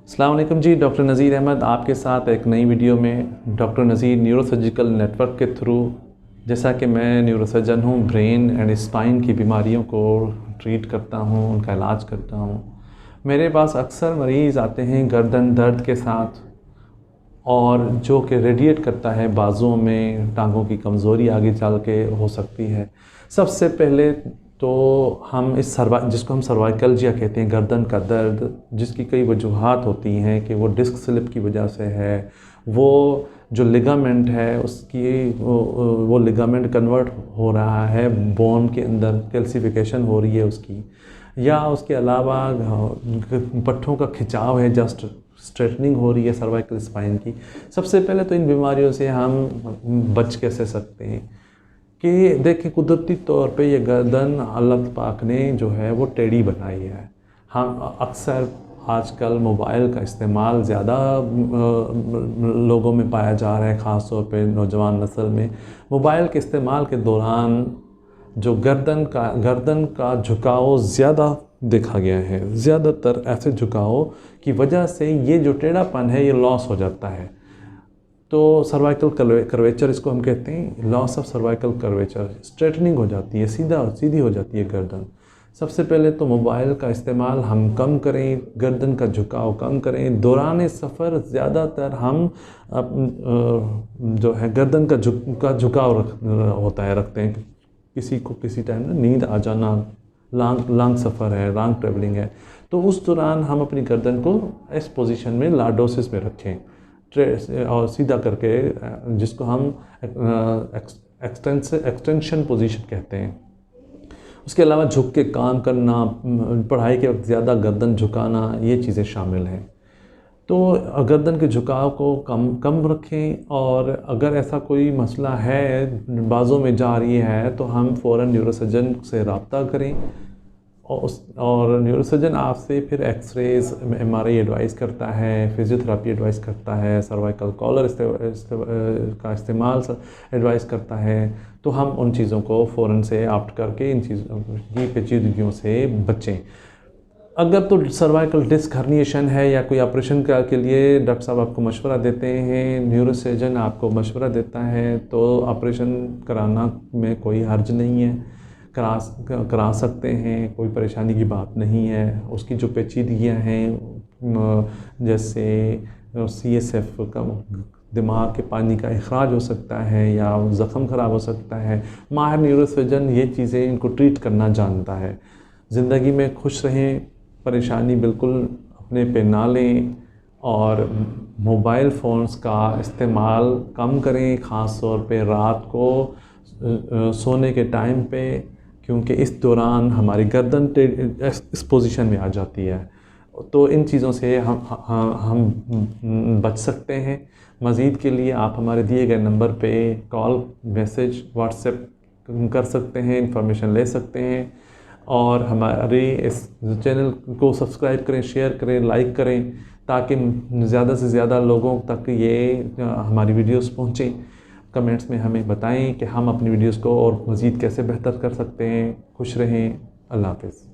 अस्सलाम वालेकुम जी। डॉक्टर नज़ीर अहमद आपके साथ एक नई वीडियो में। डॉक्टर नज़ीर न्यूरोसर्जिकल नेटवर्क के थ्रू, जैसा कि मैं न्यूरोसर्जन हूँ, ब्रेन एंड स्पाइन की बीमारियों को ट्रीट करता हूँ, उनका इलाज करता हूँ। मेरे पास अक्सर मरीज़ आते हैं गर्दन दर्द के साथ, और जो कि रेडिएट करता है बाजुओं में, टांगों की कमज़ोरी आगे चल के हो सकती है। सबसे पहले तो हम जिसको हम सर्वाइकल्जिया कहते हैं, गर्दन का दर्द, जिसकी कई वजूहात होती हैं कि वो डिस्क स्लिप की वजह से है, वो जो लिगामेंट है उसकी वो लिगामेंट कन्वर्ट हो रहा है, बोन के अंदर कैल्सिफिकेशन हो रही है उसकी, या उसके अलावा पट्ठों का खिंचाव है, जस्ट स्ट्रेटनिंग हो रही है सर्वाइकल स्पाइन की। सबसे पहले तो इन बीमारियों से हम बच कैसे सकते हैं कि देखिए, कुदरती तौर पे ये गर्दन अल्लाह पाक ने जो है वो टेढ़ी बनाई है। हम अक्सर आजकल मोबाइल का इस्तेमाल ज़्यादा लोगों में पाया जा रहा है, ख़ास तौर पे नौजवान नस्ल में। मोबाइल के इस्तेमाल के दौरान जो गर्दन का झुकाव ज़्यादा देखा गया है। ज़्यादातर ऐसे झुकाव की वजह से ये जो टेढ़ापन है ये लॉस हो जाता है। तो सर्वाइकल कर्वेचर इसको हम कहते हैं, loss of cervical curvature, straightening हो जाती है, सीधी हो जाती है गर्दन। सबसे पहले तो मोबाइल का इस्तेमाल हम कम करें, गर्दन का झुकाव कम करें। दौरान सफ़र ज़्यादातर हम जो है गर्दन का झुकाव रखते हैं। किसी को किसी टाइम ना नींद आ जाना, लॉन्ग सफ़र है, लॉन्ग ट्रैवलिंग है, तो उस दौरान हम अपनी गर्दन को इस पोजीशन में लॉर्डोसिस में रखें, और सीधा करके, जिसको हम एक्सटेंशन पोजीशन कहते हैं। उसके अलावा झुक के काम करना, पढ़ाई के वक्त ज़्यादा गर्दन झुकाना, ये चीज़ें शामिल हैं। तो गर्दन के झुकाव को कम रखें, और अगर ऐसा कोई मसला है, बाजों में जा रही है, तो हम फ़ौरन न्यूरोसर्जन से रब्ता करें, और न्यूरोसर्जन आपसे फिर एक्सरेज, एमआरआई एडवाइस करता है, फिजियोथेरेपी एडवाइस करता है, सर्वाइकल कॉलर का इस्तेमाल एडवाइस करता है। तो हम उन चीज़ों को फ़ौरन से ऑप्ट करके इन चीज़ों की पेचीदगियों से बचें। अगर तो सर्वाइकल डिस्क हर्निएशन है या कोई ऑपरेशन के लिए डॉक्टर साहब आपको मशवरा देते हैं, न्यूरोसर्जन आपको मशवरा देता है, तो ऑपरेशन कराना में कोई हर्ज नहीं है, करा सकते हैं, कोई परेशानी की बात नहीं है। उसकी जो पेचीदगियाँ हैं, जैसे CSF का, दिमाग के पानी का इखराज हो सकता है, या ज़ख़म ख़राब हो सकता है, माहिर न्यूरोसर्जन ये चीज़ें इनको ट्रीट करना जानता है। ज़िंदगी में खुश रहें, परेशानी बिल्कुल अपने पे ना लें, और मोबाइल फ़ोन्स का इस्तेमाल कम करें, ख़ास तौर पे रात को सोने के टाइम पे, क्योंकि इस दौरान हमारी गर्दन इस पोजीशन में आ जाती है। तो इन चीज़ों से हम बच सकते हैं। मज़ीद के लिए आप हमारे दिए गए नंबर पे कॉल, मैसेज, व्हाट्सएप कर सकते हैं, इंफॉर्मेशन ले सकते हैं, और हमारे इस चैनल को सब्सक्राइब करें, शेयर करें, लाइक करें, ताकि ज़्यादा से ज़्यादा लोगों तक ये हमारी वीडियोस पहुँचें। कमेंट्स में हमें बताएं कि हम अपनी वीडियोस को और मज़ीद कैसे बेहतर कर सकते हैं। खुश रहें। अल्लाह हाफ़िज़।